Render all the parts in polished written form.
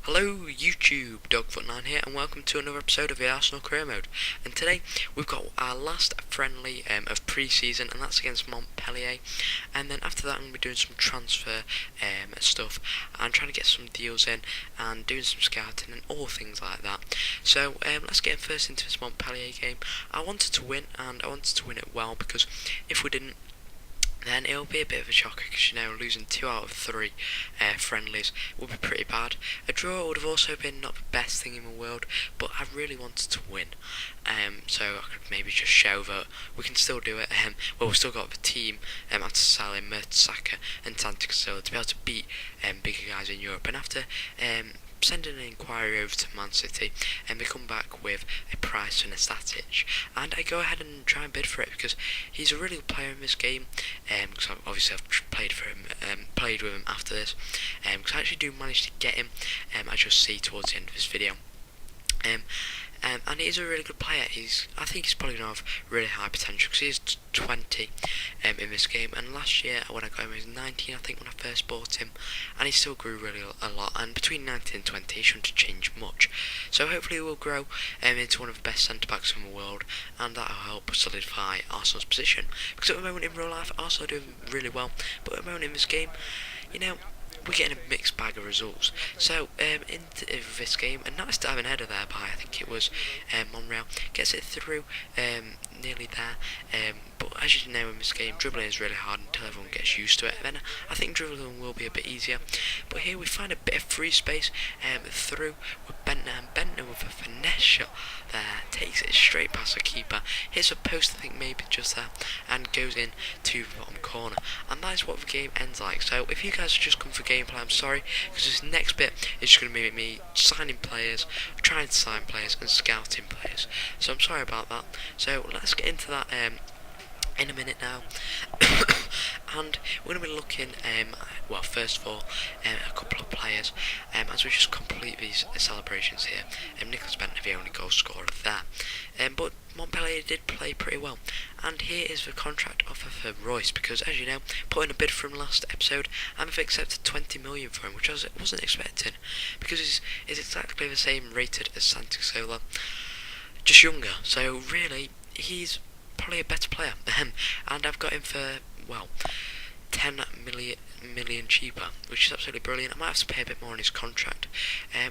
Hello YouTube, Dogfoot9 here, and welcome to another episode of the Arsenal Career Mode. And today we've got our last friendly of pre-season, and that's against Montpellier. And then after that I'm going to be doing some transfer stuff and trying to get some deals in and doing some scouting and all things like that. So let's get first into this Montpellier game. I wanted to win, and I wanted to win it well, because if we didn't, then it'll be a bit of a shocker, because losing 2 out of 3 friendlies would be pretty bad. A draw would have also been not the best thing in the world, but I really wanted to win, so I could maybe just show that we can still do it. Well, we've still got the team after selling Mertesacker and Santicasola to be able to beat bigger guys in Europe. And after sending an inquiry over to Man City, and they come back with a price and a static, and I go ahead and try and bid for it, because he's a really good player in this game. Because obviously I've played for him, played with him after this, because I actually do manage to get him, as you'll see towards the end of this video. And he's a really good player. I think he's probably going to have really high potential, because he is 20 in this game, and last year when I got him he was 19 I think when I first bought him, and he still grew really a lot, and between 19 and 20 he shouldn't change much. So hopefully he will grow into one of the best centre backs in the world, and that will help solidify Arsenal's position, because at the moment in real life Arsenal are doing really well, but at the moment in this game, we're getting a mixed bag of results. So into this game, a nice diving header there by, I think it was Monreal, gets it through nearly there, but as you know in this game, dribbling is really hard until everyone gets used to it. Then I think dribbling will be a bit easier, but here we find a bit of free space through with Bentner, and Bentner with a finesse shot there takes it straight past the keeper, hits a post, I think maybe just there, and goes in to the bottom corner. And that is what the game ends like. So if you guys have just come for gameplay, I'm sorry, because this next bit is just going to be me signing players, trying to sign players and scouting players, so I'm sorry about that. So let's get into that in a minute now. And we're going to be looking, well, first of all, a couple of players, as we just complete these celebrations here. Nicholas Bentner, the only goal scorer there, but Montpellier did play pretty well. And here is the contract offer for Royce, because as you know, put in a bid for him last episode, and they've accepted 20 million for him, which I wasn't expecting, because he's exactly the same rated as Santicasola, just younger. So really, he's probably a better player. And I've got him for, well, 10 million cheaper, which is absolutely brilliant. I might have to pay a bit more on his contract,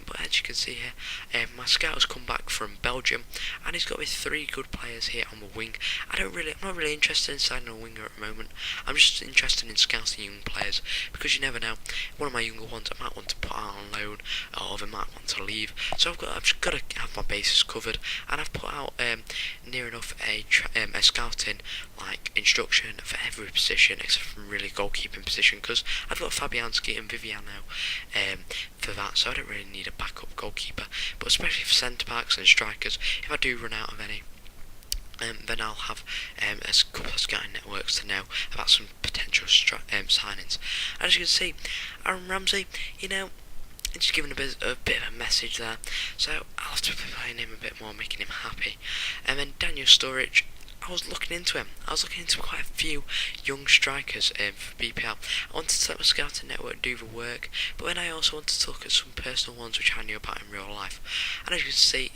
but as you can see here, my scout has come back from Belgium, and he's got me 3 good players here on the wing. I'm not really interested in signing a winger at the moment. I'm just interested in scouting young players, because you never know, one of my younger ones I might want to put out on loan, or they might want to leave. So I've just got to have my bases covered, and I've put out near enough a scouting instruction for every position except for really goalkeeping position, because I've got Fabianski and Viviano for that, so I don't really need a backup goalkeeper. But especially for centre backs and strikers, if I do run out of any, then I'll have a couple of scouting networks to know about some potential signings. And as you can see, Aaron Ramsey, just giving a bit of a message there, so I'll have to be playing him a bit more, making him happy. And then Daniel Sturridge, I was looking into him. I was looking into quite a few young strikers for BPL. I wanted to let my scouting network do the work, but then I also wanted to look at some personal ones which I knew about in real life. And as you can see,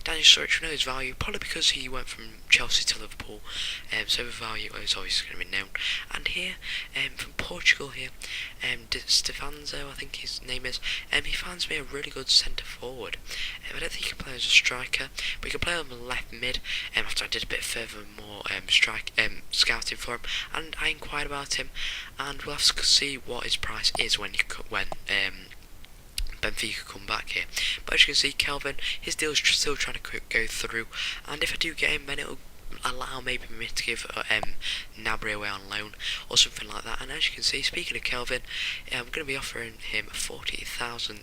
Daniel Sturridge, we know his value, probably because he went from Chelsea to Liverpool, so the value is obviously going to be known. And here, from Portugal here, Stefanzo, I think his name is, he finds me a really good centre forward. I don't think he can play as a striker, but he can play on the left mid, after I did a bit further more scouting for him, and I inquired about him, and we'll have to see what his price is when Benfica come back here. But as you can see, Kelvin, his deal is still trying to go through, and if I do get him, then it'll allow maybe me to give Nabry away on loan or something like that. And as you can see, speaking of Kelvin, I'm going to be offering him 40,000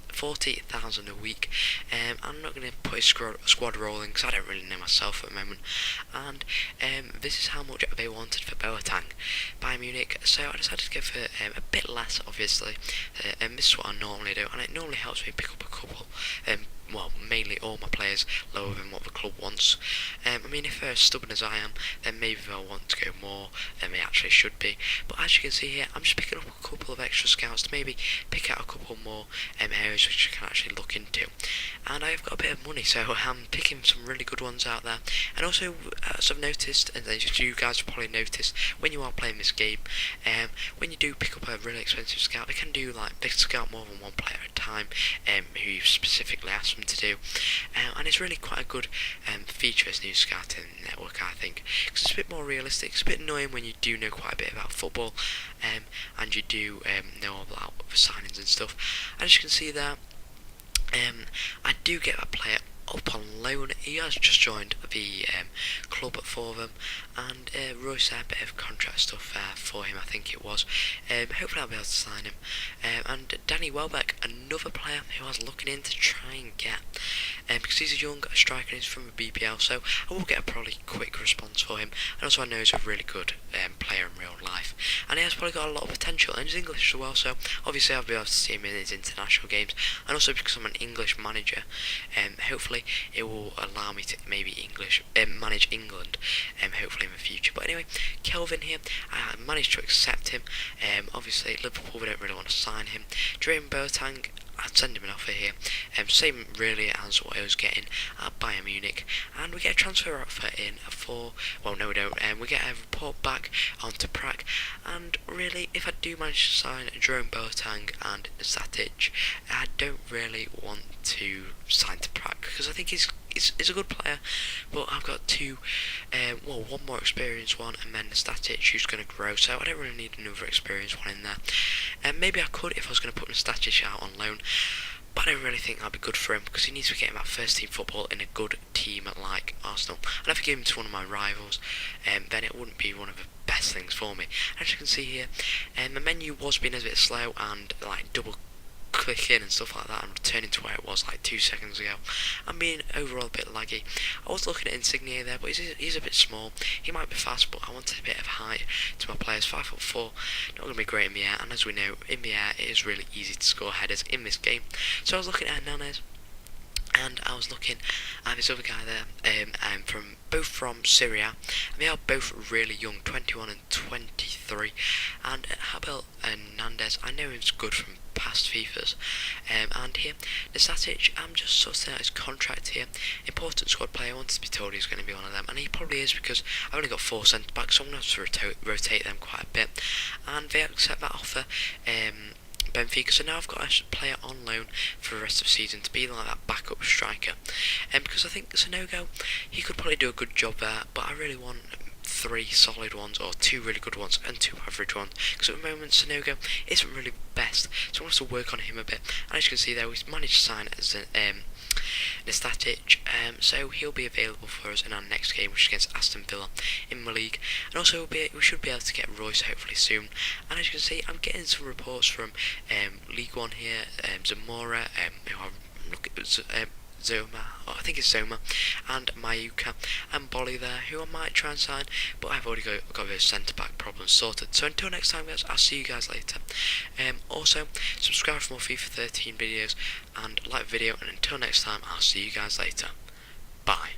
a week. I'm not going to put his squad rolling, because I don't really know myself at the moment. And this is how much they wanted for Boateng by Munich, so I decided to go for a bit less, obviously. And this is what I normally do, and it normally helps me pick up a couple well, mainly all my players lower than what the club wants. I mean, if they're as stubborn as I am, then maybe they'll want to go more than they actually should be. But as you can see here, I'm just picking up a couple of extra scouts to maybe pick out a couple more areas which you can actually look into. And I've got a bit of money, so I'm picking some really good ones out there. And also, as I've noticed, and as you guys have probably noticed, when you are playing this game, when you do pick up a really expensive scout, they can scout more than one player at a time, who you specifically ask them to do. And it's really quite a good feature as new scouting network, I think, because it's a bit more realistic. It's a bit annoying when you do know quite a bit about football, and you do know about the signings and stuff. As you can see there, I do get that player up on loan. He has just joined the club for them, and Royce had a bit of contract stuff for him, I think it was. Hopefully I'll be able to sign him. And Danny Welbeck, another player who I was looking in to try and get, because he's a young striker and he's from the BBL, so I will get a probably quick response for him. And also I know he's a really good player in real life, and he has probably got a lot of potential, and he's English as well, so obviously I'll be able to see him in his international games. And also because I'm an English manager, hopefully it will allow me to maybe manage England, hopefully in the future. But anyway, Kelvin here, I managed to accept him. Obviously Liverpool, we don't really want to sign him. Jerome Boateng, I'd send him an offer here, same really as what I was getting at Bayern Munich, and we get a transfer offer in for, well no we don't, we get a report back onto Prague, and really if I do manage to sign Jerome Boateng and Zatic, I don't really want to sign to Prague, because I think he's a good player, but I've got one more experienced one, and then Static who's going to grow, so I don't really need another experienced one in there. And maybe I could if I was going to put Static out on loan, but I don't really think that'd be good for him, because he needs to be getting that first team football in a good team like Arsenal. And if I give him to one of my rivals, then it wouldn't be one of the best things for me. As you can see here, the menu was being a bit slow and like double click in and stuff like that and returning to where it was like 2 seconds ago. I'm being overall a bit laggy. I was looking at Insigne there, but he's a bit small. He might be fast, but I wanted a bit of height to my players. 5'4", not going to be great in the air, and as we know, in the air it is really easy to score headers in this game. So I was looking at Hernandez, and I was looking at this other guy there, both from Syria, and they are both really young, 21 and 23. And Abel Hernandez, I know he's good from past FIFAs, and here, Nasatic, I'm just sorting out his contract here. Important squad player, I wanted to be told he's going to be one of them, and he probably is, because I've only got 4 centre backs, so I'm going to have to rotate them quite a bit, and they accept that offer. Benfica, so now I've got a player on loan for the rest of the season to be like that backup striker, and because I think Sanogo, he could probably do a good job there, but I really want 3 solid ones, or 2 really good ones and 2 average ones, because at the moment Sanogo isn't really the best, so I want to work on him a bit. And as you can see there, we've managed to sign as Nestatic, so he'll be available for us in our next game, which is against Aston Villa in the league. And also we should be able to get Royce hopefully soon. And as you can see, I'm getting some reports from League One here, Zamora, who I'm looking at, Zoma, or I think it's Zoma, and Mayuka and Bolly there, who I might try and sign, but I've already got those centre back problems sorted. So until next time guys, I'll see you guys later. Also subscribe for more FIFA 13 videos and like the video, and until next time, I'll see you guys later. Bye.